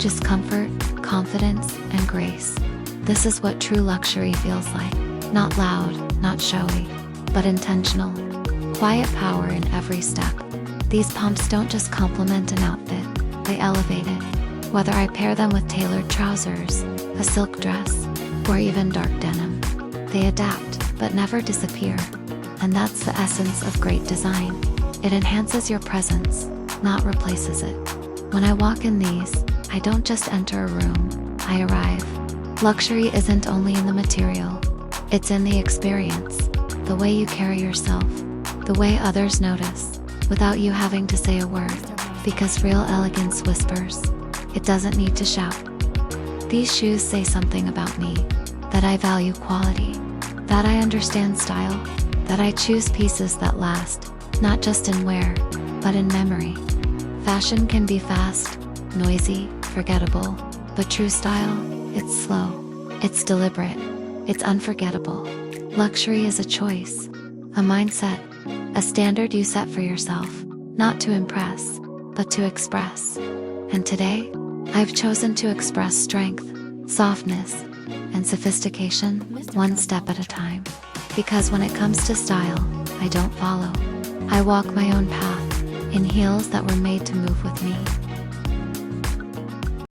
just comfort, confidence, and grace. This is what true luxury feels like. Not loud, not showy, but intentional. Quiet power in every step. These pumps don't just complement an outfit, they elevate it. Whether I pair them with tailored trousers, a silk dress, or even dark denim, they adapt, but never disappear. And that's the essence of great design. It enhances your presence, not replaces it. When I walk in these, I don't just enter a room, I arrive. Luxury isn't only in the material, it's in the experience, the way you carry yourself, the way others notice, without you having to say a word, because real elegance whispers. It doesn't need to shout. These shoes say something about me, that I value quality, that I understand style, that I choose pieces that last, not just in wear, but in memory. Fashion can be fast, noisy, forgettable, but true style, it's slow, it's deliberate, it's unforgettable. Luxury is a choice, a mindset, a standard you set for yourself, not to impress, but to express. And today, I've chosen to express strength, softness, and sophistication, one step at a time. Because when it comes to style, I don't follow. I walk my own path, in heels that were made to move with me.